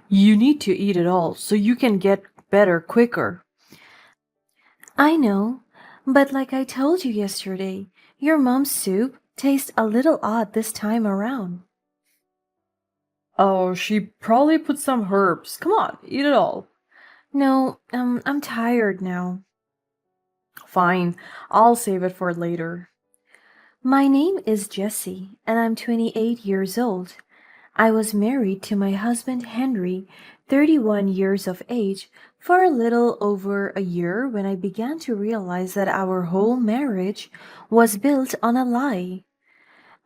You need to eat it all so you can get better quicker. I know, but like I told you yesterday, your mom's soup tastes a little odd this time around. Oh, she probably put some herbs. Come on, eat it all. No, I'm tired now. Fine, I'll save it for later. My name is Jessie, and I'm 28 years old. I was married to my husband Henry, 31 years of age, for a little over a year when I began to realize that our whole marriage was built on a lie.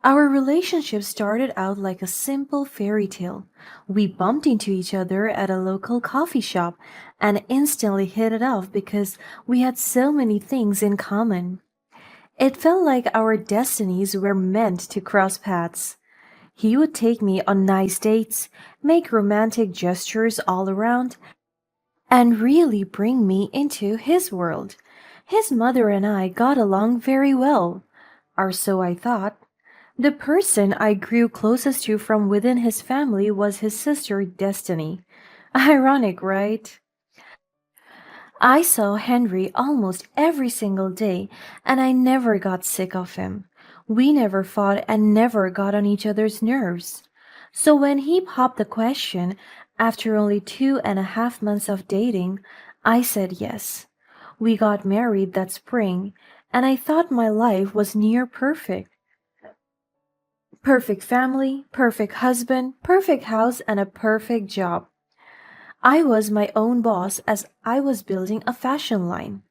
Our relationship started out like a simple fairy tale. We bumped into each other at a local coffee shop and instantly hit it off because we had so many things in common. It felt like our destinies were meant to cross paths. He would take me on nice dates, make romantic gestures all around, and really bring me into his world. His mother and I got along very well, or so I thought. The person I grew closest to from within his family was his sister Destiny. Ironic, right? I saw Henry almost every single day, and I never got sick of him. We never fought and never got on each other's nerves. So when he popped the question, after only 2.5 months of dating, I said yes. We got married that spring, and I thought my life was near perfect. Perfect family, perfect husband, perfect house, and a perfect job. I was my own boss as I was building a fashion line.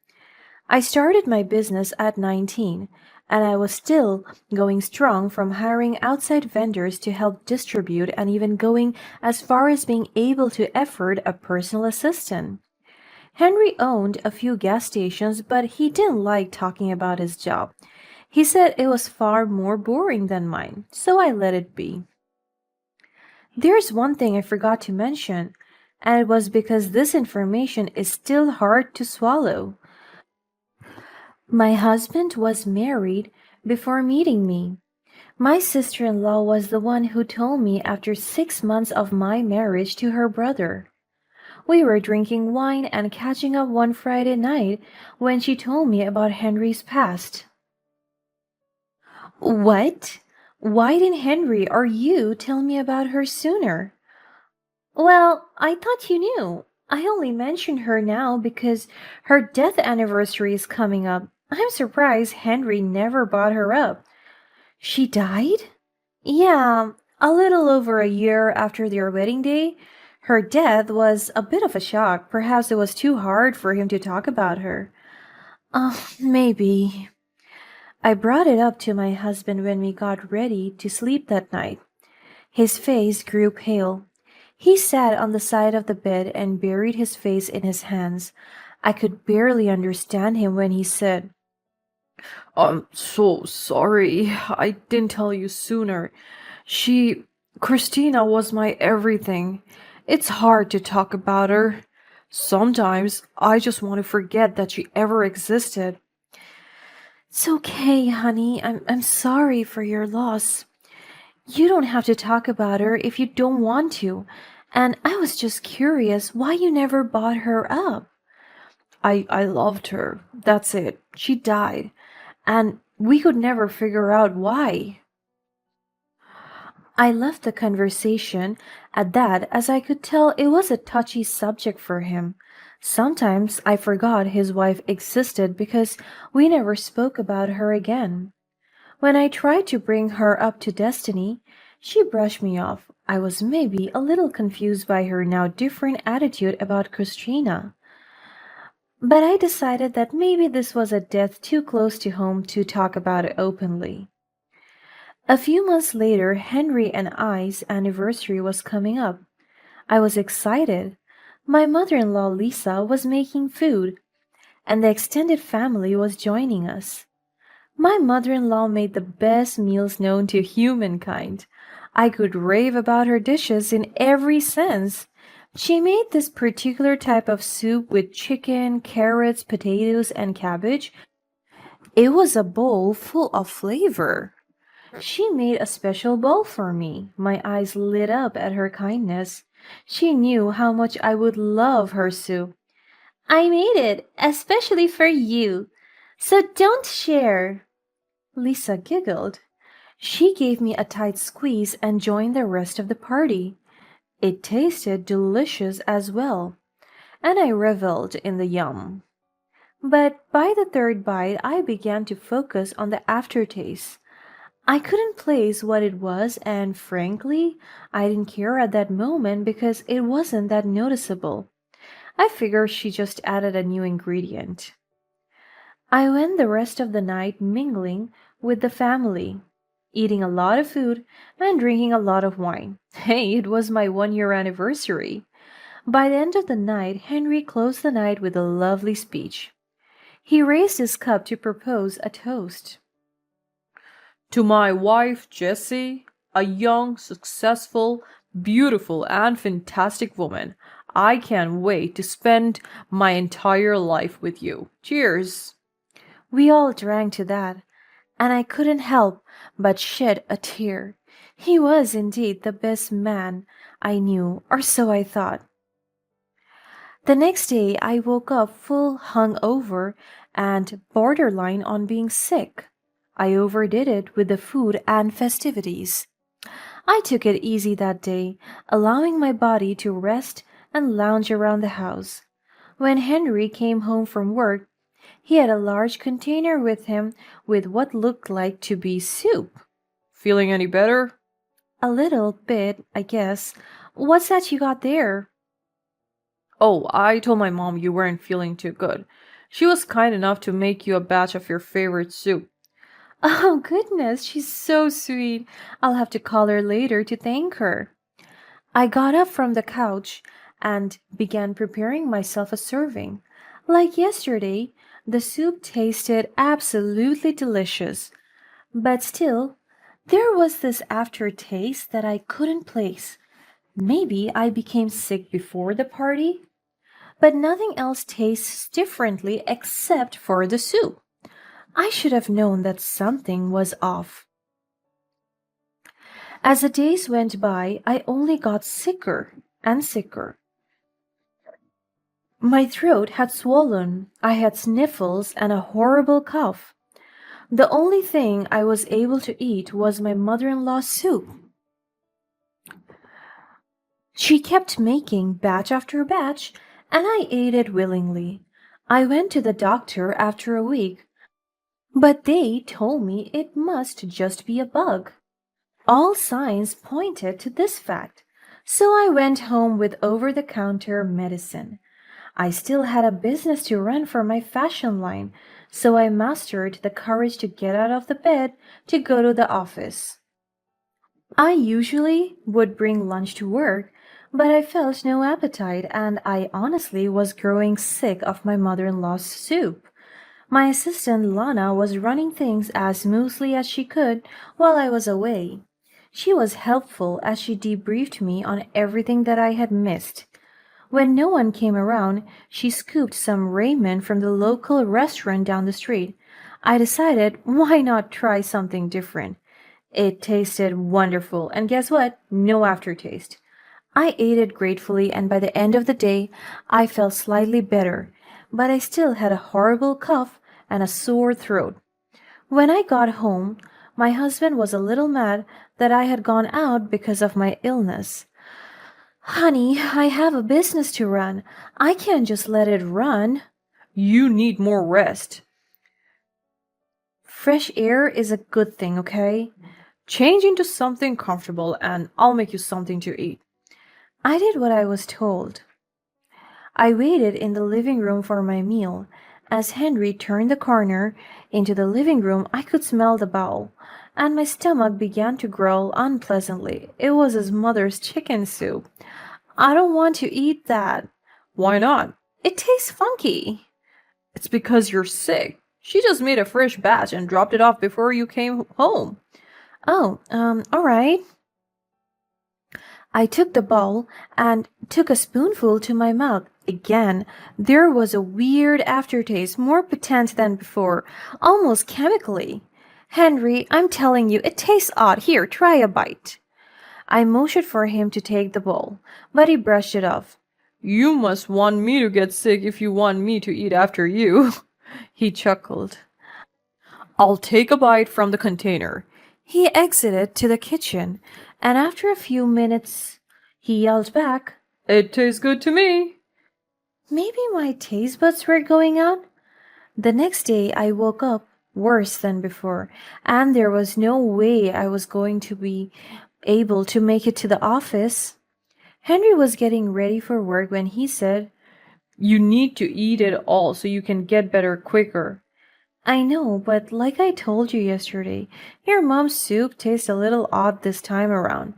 I started my business at 19, and I was still going strong from hiring outside vendors to help distribute and even going as far as being able to afford a personal assistant. Henry owned a few gas stations, but he didn't like talking about his job. He said it was far more boring than mine, so I let it be. There's one thing I forgot to mention, and it was because this information is still hard to swallow. My husband was married before meeting me. My sister in law was the one who told me after 6 months of my marriage to her brother. We were drinking wine and catching up one Friday night when she told me about Henry's past. What? Why didn't Henry or you tell me about her sooner? Well, I thought you knew. I only mention her now because her death anniversary is coming up. I'm surprised Henry never brought her up. She died? Yeah, a little over a year after their wedding day. Her death was a bit of a shock. Perhaps it was too hard for him to talk about her. Maybe. I brought it up to my husband when we got ready to sleep that night. His face grew pale. He sat on the side of the bed and buried his face in his hands. I could barely understand him when he said, I'm so sorry. I didn't tell you sooner. She, Christina was my everything. It's hard to talk about her. Sometimes I just want to forget that she ever existed. "It's okay, honey. I'm sorry for your loss. You don't have to talk about her if you don't want to. And I was just curious why you never brought her up." I loved her. That's it. She died. And we could never figure out why. I left the conversation at that as I could tell it was a touchy subject for him. Sometimes I forgot his wife existed because we never spoke about her again. When I tried to bring her up to Destiny, she brushed me off. I was maybe a little confused by her now different attitude about Christina. But I decided that maybe this was a death too close to home to talk about it openly. A few months later, Henry and I's anniversary was coming up. I was excited. My mother in law, Lisa, was making food, and the extended family was joining us. My mother in law made the best meals known to humankind. I could rave about her dishes in every sense. She made this particular type of soup with chicken, carrots, potatoes, and cabbage. It was a bowl full of flavor. She made a special bowl for me. My eyes lit up at her kindness. She knew how much I would love her soup. I made it, especially for you. So don't share. Lisa giggled. She gave me a tight squeeze and joined the rest of the party. It tasted delicious as well, and I reveled in the yum. But by the third bite, I began to focus on the aftertaste. I couldn't place what it was, and frankly, I didn't care at that moment because it wasn't that noticeable. I figured she just added a new ingredient. I went the rest of the night mingling with the family, eating a lot of food and drinking a lot of wine. Hey, it was my 1 year anniversary. By the end of the night, Henry closed the night with a lovely speech. He raised his cup to propose a toast. To my wife, Jessie, a young, successful, beautiful, and fantastic woman. I can't wait to spend my entire life with you. Cheers. We all drank to that, and I couldn't help but shed a tear. He was indeed the best man I knew, or so I thought. The next day, I woke up full hungover and borderline on being sick. I overdid it with the food and festivities. I took it easy that day, allowing my body to rest and lounge around the house. When Henry came home from work, he had a large container with him with what looked like to be soup. Feeling any better? A little bit, I guess. What's that you got there? Oh, I told my mom you weren't feeling too good. She was kind enough to make you a batch of your favorite soup. Oh, goodness, she's so sweet. I'll have to call her later to thank her. I got up from the couch and began preparing myself a serving. Like yesterday, the soup tasted absolutely delicious. But still, there was this aftertaste that I couldn't place. Maybe I became sick before the party? But nothing else tastes differently except for the soup. I should have known that something was off. As the days went by, I only got sicker and sicker. My throat had swollen, I had sniffles and a horrible cough. The only thing I was able to eat was my mother in law's soup. She kept making batch after batch, and I ate it willingly. I went to the doctor after a week, but they told me it must just be a bug. All signs pointed to this fact, so I went home with over the counter medicine. I still had a business to run for my fashion line, so I mustered the courage to get out of the bed to go to the office. I usually would bring lunch to work, but I felt no appetite and I honestly was growing sick of my mother in law's soup. My assistant Lana was running things as smoothly as she could while I was away. She was helpful as she debriefed me on everything that I had missed. When no one came around, she scooped some ramen from the local restaurant down the street. I decided, why not try something different? It tasted wonderful, and guess what? No aftertaste. I ate it gratefully, and by the end of the day, I felt slightly better, but I still had a horrible cough and a sore throat. When I got home, my husband was a little mad that I had gone out because of my illness. Honey, I have a business to run. I can't just let it run. You need more rest. Fresh air is a good thing, okay? Change into something comfortable and I'll make you something to eat. I did what I was told. I waited in the living room for my meal. As Henry turned the corner into the living room, I could smell the bowl, and my stomach began to growl unpleasantly. It was his mother's chicken soup. I don't want to eat that. Why not? It tastes funky. It's because you're sick. She just made a fresh batch and dropped it off before you came home. Oh, all right. I took the bowl and took a spoonful to my mouth. Again, there was a weird aftertaste, more potent than before, almost chemically. Henry, I'm telling you, it tastes odd. Here, try a bite. I motioned for him to take the bowl, but he brushed it off. You must want me to get sick if you want me to eat after you. He chuckled. I'll take a bite from the container. He exited to the kitchen, and after a few minutes, he yelled back, It tastes good to me. Maybe my taste buds were going out? The next day, I woke up worse than before, and there was no way I was going to be able to make it to the office. Henry was getting ready for work when he said, You need to eat it all so you can get better quicker. I know, but like I told you yesterday, your mom's soup tastes a little odd this time around.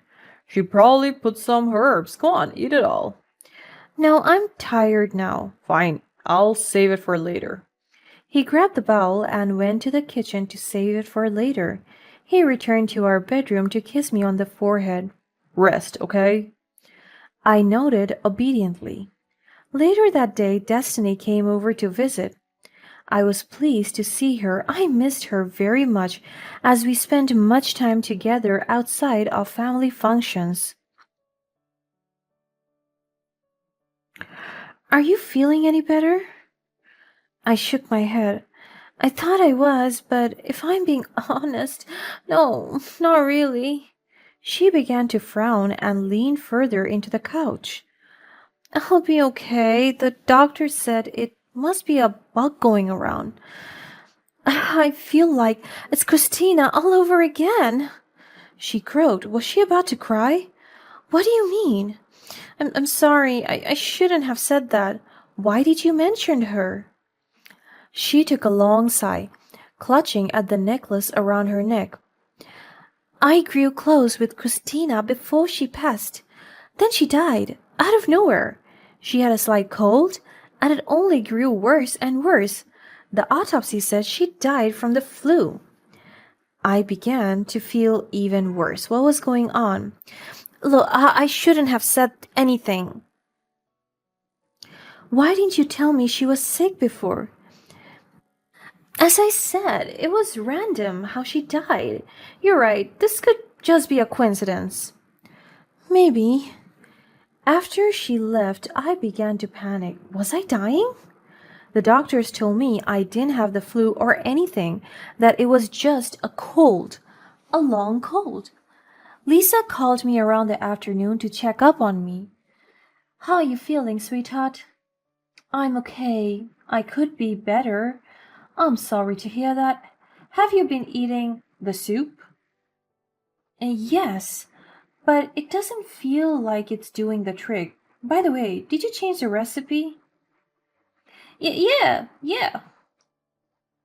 She probably put some herbs. Go on, eat it all. No, I'm tired now. Fine, I'll save it for later. He grabbed the bowl and went to the kitchen to save it for later. He returned to our bedroom to kiss me on the forehead. Rest, okay? I nodded obediently. Later that day, Destiny came over to visit. I was pleased to see her. I missed her very much as we spent much time together outside of family functions. Are you feeling any better? I shook my head. I thought I was, but if I'm being honest, no, not really. She began to frown and lean further into the couch. I'll be okay. The doctor said it must be a bug going around. I feel like it's Christina all over again. She croaked. Was she about to cry? What do you mean? I'm sorry. I shouldn't have said that. Why did you mention her? She took a long sigh, clutching at the necklace around her neck. I grew close with Christina before she passed. Then she died, out of nowhere. She had a slight cold, and it only grew worse and worse. The autopsy said she died from the flu. I began to feel even worse. What was going on? Look, I shouldn't have said anything. Why didn't you tell me she was sick before? As I said, it was random how she died. You're right, this could just be a coincidence. Maybe. After she left, I began to panic. Was I dying? The doctors told me I didn't have the flu or anything, that it was just a cold, a long cold. Lisa called me around the afternoon to check up on me. How are you feeling, sweetheart? I'm okay. I could be better. I'm sorry to hear that. Have you been eating the soup? Yes, but it doesn't feel like it's doing the trick. By the way, did you change the recipe? Yeah.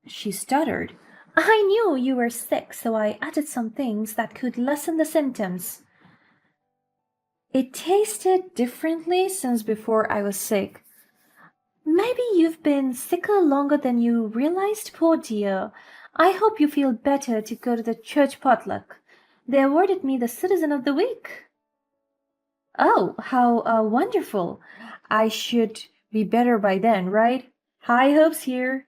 She stuttered. I knew you were sick, so I added some things that could lessen the symptoms. It tasted differently since before I was sick. Maybe you've been sicker longer than you realized, poor dear. I hope you feel better to go to the church potluck. They awarded me the Citizen of the Week. Oh, how wonderful. I should be better by then, right? High hopes here.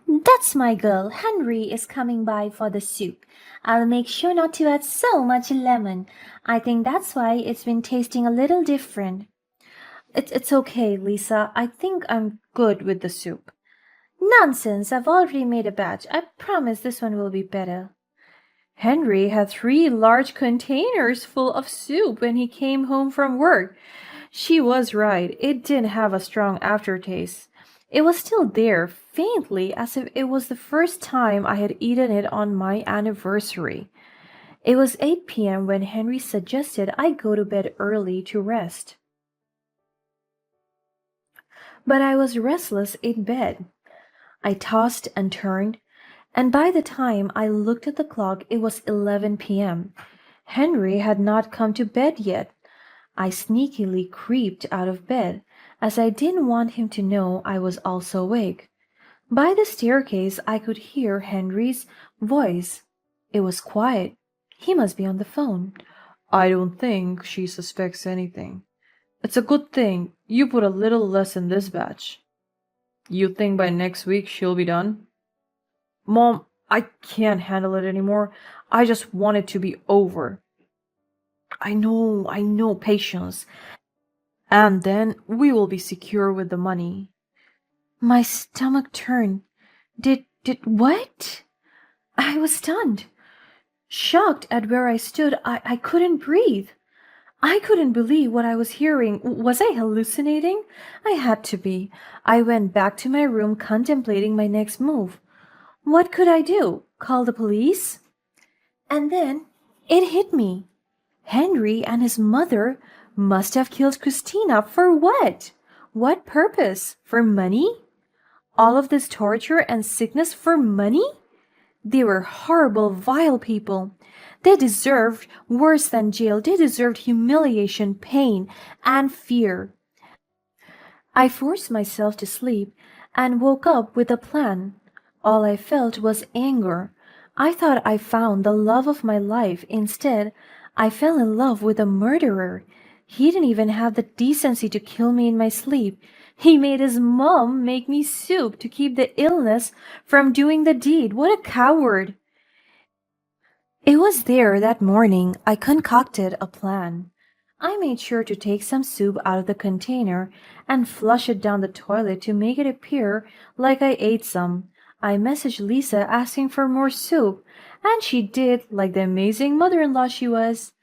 That's my girl. Henry is coming by for the soup. I'll make sure not to add so much lemon. I think that's why it's been tasting a little different. It's okay, Lisa. I think I'm good with the soup. Nonsense. I've already made a batch. I promise this one will be better. Henry had 3 large containers full of soup when he came home from work. She was right. It didn't have a strong aftertaste. It was still there, faintly, as if it was the first time I had eaten it on my anniversary. It was 8 p.m. when Henry suggested I go to bed early to rest. But I was restless in bed. I tossed and turned, and by the time I looked at the clock, it was 11 p.m. Henry had not come to bed yet. I sneakily creeped out of bed, as I didn't want him to know I was also awake. By the staircase, I could hear Henry's voice. It was quiet. He must be on the phone. I don't think she suspects anything. It's a good thing you put a little less in this batch. You think by next week she'll be done? Mom, I can't handle it anymore. I just want it to be over. I know, patience. And then we will be secure with the money. My stomach turned. Did what? I was stunned. Shocked at where I stood, I couldn't breathe. I couldn't believe what I was hearing. Was I hallucinating? I had to be. I went back to my room contemplating my next move. What could I do? Call the police? And then it hit me. Henry and his mother must have killed Christina for what? What purpose? For money? All of this torture and sickness for money? They were horrible, vile people. They deserved worse than jail. They deserved humiliation, pain, and fear. I forced myself to sleep and woke up with a plan. All I felt was anger. I thought I found the love of my life. Instead, I fell in love with a murderer. He didn't even have the decency to kill me in my sleep. He made his mom make me soup to keep the illness from doing the deed. What a coward! It was there that morning I concocted a plan. I made sure to take some soup out of the container and flush it down the toilet to make it appear like I ate some. I messaged Lisa asking for more soup, and she did, like the amazing mother-in-law she was.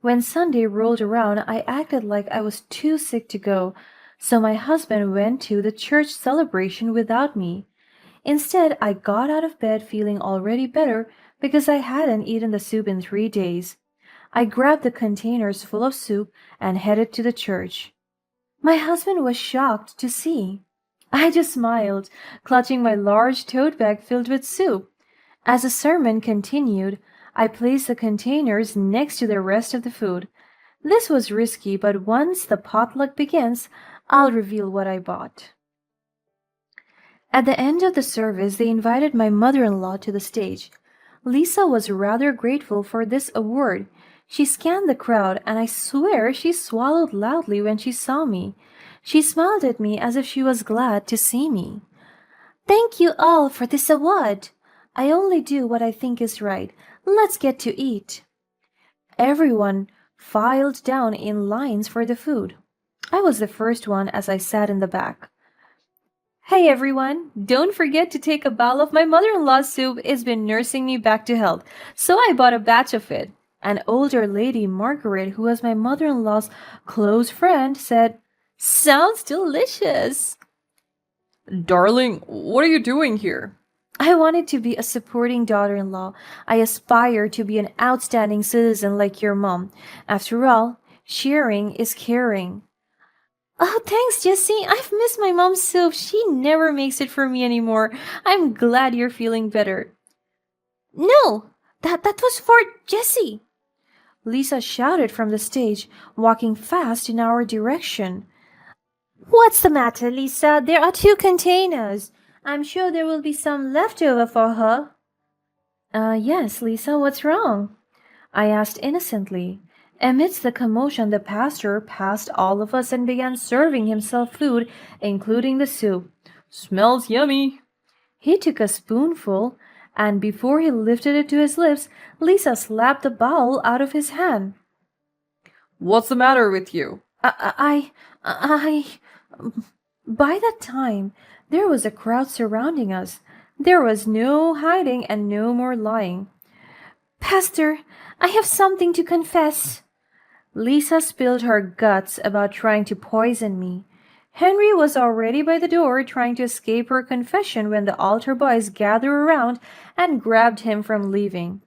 When Sunday rolled around, I acted like I was too sick to go, so my husband went to the church celebration without me. Instead, I got out of bed feeling already better because I hadn't eaten the soup in 3 days. I grabbed the containers full of soup and headed to the church. My husband was shocked to see. I just smiled, clutching my large tote bag filled with soup. As the sermon continued, I placed the containers next to the rest of the food. This was risky, but once the potluck begins, I'll reveal what I bought. At the end of the service, they invited my mother-in-law to the stage. Lisa was rather grateful for this award. She scanned the crowd, and I swear she swallowed loudly when she saw me. She smiled at me as if she was glad to see me. Thank you all for this award. I only do what I think is right. Let's get to eat. Everyone filed down in lines for the food. I was the first one as I sat in the back. Hey everyone, don't forget to take a bowl of my mother-in-law's soup. It's been nursing me back to health, so I bought a batch of it. An older lady, Margaret, who was my mother-in-law's close friend, said, Sounds delicious. Darling, what are you doing here? I wanted to be a supporting daughter-in-law. I aspire to be an outstanding citizen like your mom. After all, sharing is caring. Oh, thanks, Jessie. I've missed my mom's soup. She never makes it for me anymore. I'm glad you're feeling better. No, that was for Jessie. Lisa shouted from the stage, walking fast in our direction. What's the matter, Lisa? There are 2 containers. I'm sure there will be some left over for her. Yes, Lisa, what's wrong? I asked innocently. Amidst the commotion, the pastor passed all of us and began serving himself food, including the soup. Smells yummy. He took a spoonful, and before he lifted it to his lips, Lisa slapped the bowl out of his hand. What's the matter with you? I... By that time, there was a crowd surrounding us. There was no hiding and no more lying. Pastor, I have something to confess. Lisa spilled her guts about trying to poison me. Henry was already by the door trying to escape her confession when the altar boys gathered around and grabbed him from leaving.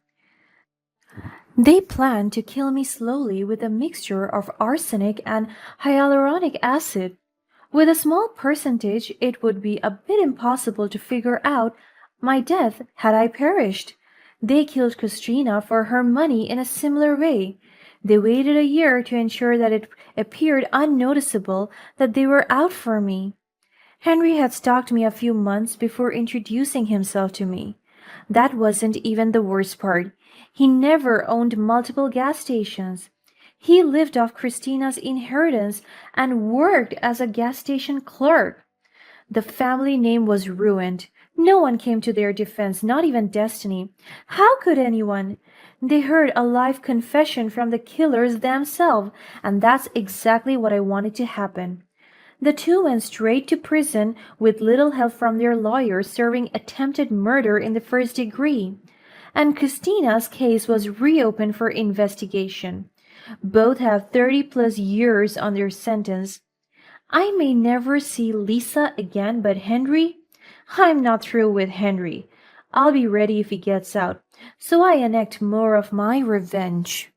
They planned to kill me slowly with a mixture of arsenic and hyaluronic acid. With a small percentage, it would be a bit impossible to figure out my death had I perished. They killed Christina for her money in a similar way. They waited a year to ensure that it appeared unnoticeable that they were out for me. Henry had stalked me a few months before introducing himself to me. That wasn't even the worst part. He never owned multiple gas stations. He lived off Christina's inheritance and worked as a gas station clerk. The family name was ruined. No one came to their defense, not even Destiny. How could anyone? They heard a live confession from the killers themselves, and that's exactly what I wanted to happen. The two went straight to prison with little help from their lawyers, serving attempted murder in the first degree. And Christina's case was reopened for investigation. Both have 30 plus years on their sentence. I may never see Lisa again, but Henry? I'm not through with Henry. I'll be ready if he gets out, so I enact more of my revenge.